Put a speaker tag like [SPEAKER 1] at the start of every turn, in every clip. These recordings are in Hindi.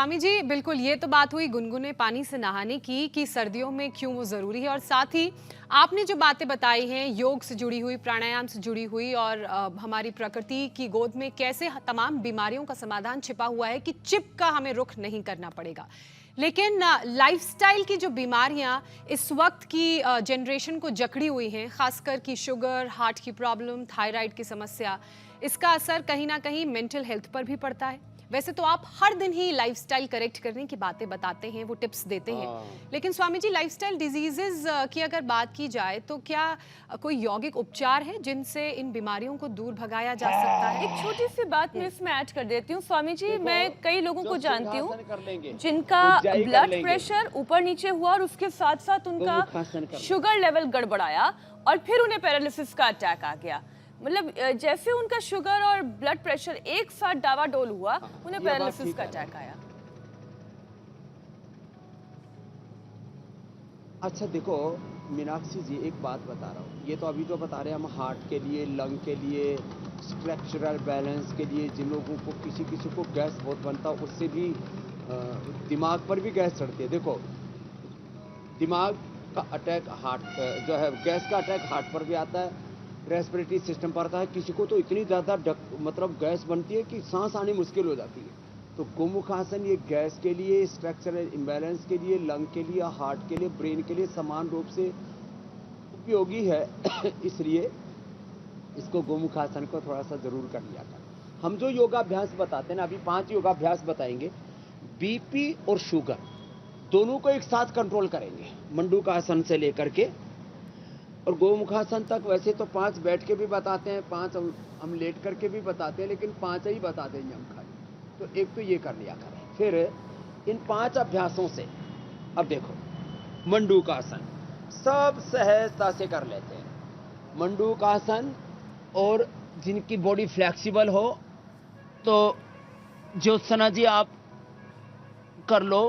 [SPEAKER 1] स्वामी जी, बिल्कुल ये तो बात हुई गुनगुने पानी से नहाने की कि सर्दियों में क्यों वो ज़रूरी है, और साथ ही आपने जो बातें बताई हैं योग से जुड़ी हुई, प्राणायाम से जुड़ी हुई, और हमारी प्रकृति की गोद में कैसे तमाम बीमारियों का समाधान छिपा हुआ है कि चिप का हमें रुख नहीं करना पड़ेगा। लेकिन लाइफस्टाइल की जो बीमारियां इस वक्त की जनरेशन को जकड़ी हुई हैं, खासकर कि शुगर, हार्ट की प्रॉब्लम, थायराइड की समस्या, इसका असर कहीं ना कहीं मेंटल हेल्थ पर भी पड़ता है। वैसे तो आप हर दिन ही लाइफस्टाइल करेक्ट करने की बातें बताते हैं, वो टिप्स देते हैं, लेकिन स्वामी जी लाइफस्टाइल डिजीजेस की अगर बात की जाए तो क्या कोई यौगिक उपचार है जिनसे इन बीमारियों को दूर भगाया जा सकता है?
[SPEAKER 2] एक छोटी सी बात मैं इसमें ऐड कर देती हूँ स्वामी जी।
[SPEAKER 3] देखो,
[SPEAKER 2] मैं कई लोगों
[SPEAKER 3] जो
[SPEAKER 2] को जानती हूँ
[SPEAKER 3] सिंहासन कर लेंगे,
[SPEAKER 2] जिनका
[SPEAKER 3] उज्जाई कर
[SPEAKER 2] ब्लड
[SPEAKER 3] लेंगे,
[SPEAKER 2] प्रेशर ऊपर नीचे हुआ और उसके साथ साथ उनका
[SPEAKER 3] गोमुखासन कर लेंगे।
[SPEAKER 2] शुगर लेवल गड़बड़ाया और फिर उन्हें पैरालिसिस का अटैक आ गया। मतलब जैसे उनका शुगर और ब्लड प्रेशर एक साथ डावाडोल हुआ, उन्हें
[SPEAKER 3] ये बात
[SPEAKER 2] पैरालिसिस
[SPEAKER 3] ठीक
[SPEAKER 2] का
[SPEAKER 3] है।
[SPEAKER 2] अटैक आया।
[SPEAKER 3] अच्छा देखो मीनाक्षी जी, एक बात बता रहा हूँ। ये तो अभी जो बता रहे हैं हम हार्ट के लिए, लंग के लिए, स्ट्रक्चरल बैलेंस के लिए, जिन लोगों को किसी किसी को गैस बहुत बनता है, उससे भी दिमाग पर भी गैस चढ़ती है। देखो, दिमाग का अटैक हार्ट जो है, गैस का अटैक हार्ट पर भी आता है, रेस्पिरेटरी सिस्टम पर आता है। किसी को तो इतनी ज़्यादा मतलब गैस बनती है कि सांस आनी मुश्किल हो जाती है। तो गोमुखासन ये गैस के लिए, स्ट्रक्चरल इम्बैलेंस के लिए, लंग के लिए, हार्ट के लिए, ब्रेन के लिए समान रूप से उपयोगी है। इसलिए इसको गोमुखासन को थोड़ा सा जरूर कर लिया कर। हम जो योगाभ्यास बताते हैं ना, अभी 5 योगाभ्यास बताएंगे। बीपी और शुगर दोनों को एक साथ कंट्रोल करेंगे, मंडूकासन से लेकर के और गोमुखासन तक। वैसे तो 5 बैठ के भी बताते हैं, 5 हम लेट करके भी बताते हैं, लेकिन 5 ही बता देंगे हम खाली। तो एक तो ये कर लिया करें। फिर इन 5 अभ्यासों से अब देखो, मंडूकासन सब सहजता से कर लेते हैं। मंडूकासन, और जिनकी बॉडी फ्लेक्सिबल हो तो ज्योत्सना जी आप कर लो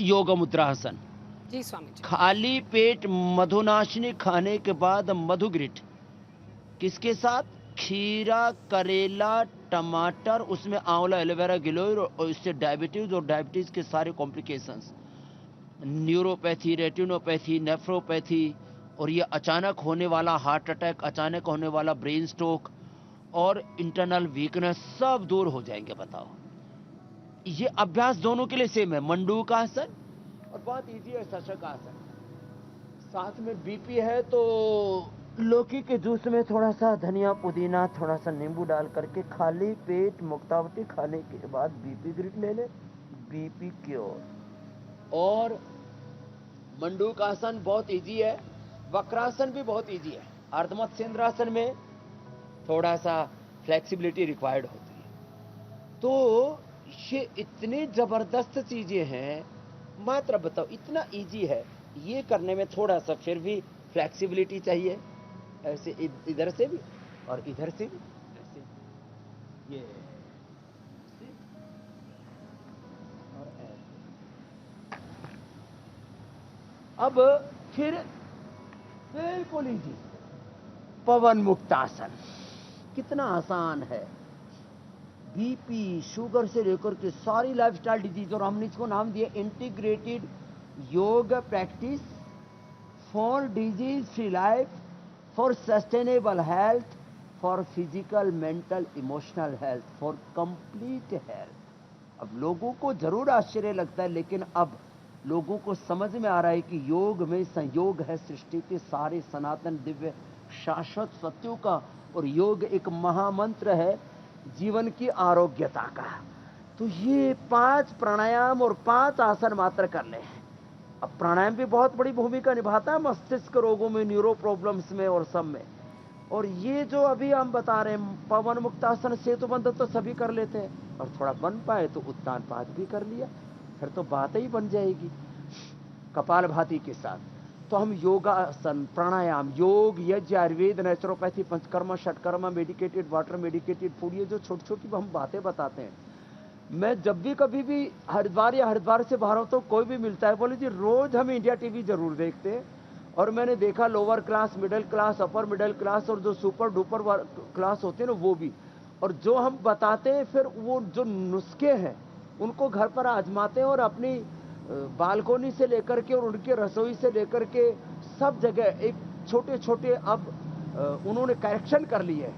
[SPEAKER 3] योग मुद्रासन।
[SPEAKER 1] जी स्वामी जी।
[SPEAKER 3] खाली पेट मधुनाशिनी खाने के बाद मधुग्रिट किसके साथ? खीरा, करेला, टमाटर, उसमें आंवला, एलोवेरा, गिलोय, और इससे डायबिटीज और डायबिटीज के सारे कॉम्प्लिकेशंस, न्यूरोपैथी, रेटिनोपैथी, नेफ्रोपैथी, और ये अचानक होने वाला हार्ट अटैक, अचानक होने वाला ब्रेन स्ट्रोक और इंटरनल वीकनेस सब दूर हो जाएंगे। बताओ, ये अभ्यास दोनों के लिए सेम है, मंडूकासन, और बहुत इजी है शशकासन। साथ में बीपी है तो लौकी के जूस में थोड़ा सा धनिया, पुदीना, थोड़ा सा नींबू डाल करके खाली पेट मुक्तावती खाने के बाद बीपी ग्रिट ले ले, बीपी क्योर। और मंडूकासन बहुत इजी है, वक्रासन भी बहुत इजी है। अर्धमत्स्येंद्रासन में थोड़ा सा फ्लेक्सिबिलिटी रिक्वायर्ड होती है। तो ये इतनी जबरदस्त चीजें हैं, मात्र बताओ इतना इजी है, ये करने में थोड़ा सा फिर भी फ्लेक्सिबिलिटी चाहिए। ऐसे इधर से भी और इधर से भी, ऐसे ये ऐसे और ऐसे। अब फिर बिल्कुल इजी पवन मुक्तासन, कितना आसान है। बीपी, शुगर से लेकर के सारी लाइफस्टाइल डिजीज, और हमने इसको नाम दिया इंटीग्रेटेड योग practice for disease free life, for sustainable health, for physical, mental, emotional health, for complete health. अब लोगों को जरूर आश्चर्य लगता है, लेकिन अब लोगों को समझ में आ रहा है कि योग में संयोग है सृष्टि के सारे सनातन दिव्य शाश्वत सत्यों का, और योग एक महामंत्र है जीवन की आरोग्यता का। तो ये 5 प्राणायाम और 5 आसन मात्र कर ले। अब प्राणायाम भी बहुत बड़ी भूमिका निभाता है मस्तिष्क रोगों में, न्यूरो प्रॉब्लम्स में और सब में। और ये जो अभी हम बता रहे हैं पवन मुक्तासन, सेतुबंध तो सभी कर लेते हैं, और थोड़ा बन पाए तो उत्तान पाद भी कर लिया, फिर तो बात ही बन जाएगी कपालभाति के साथ। तो हम योगासन, प्राणायाम, योग, यज्ञ, Ayurveda, naturopathy, panchakarma, षटकर्मा, medicated water, medicated food, ये जो छोटी छोटी हम बातें बताते हैं। मैं जब भी कभी भी हरिद्वार या हरिद्वार से बाहर होता हूँ, कोई भी मिलता है, बोले जी रोज हम इंडिया टीवी जरूर देखते हैं, और मैंने देखा lower class, middle class, upper middle class, और जो सुपर डुपर क्लास होते हैं ना वो भी। और जो हम बताते हैं फिर वो जो नुस्खे हैं उनको घर पर आजमाते हैं और अपनी बालकोनी से लेकर के और उनकी रसोई से लेकर के सब जगह एक छोटे छोटे अब उन्होंने करेक्शन कर ली है।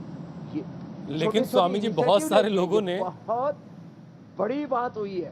[SPEAKER 4] लेकिन स्वामी जी बहुत सारे लोगों ने
[SPEAKER 3] बहुत बड़ी बात हुई है।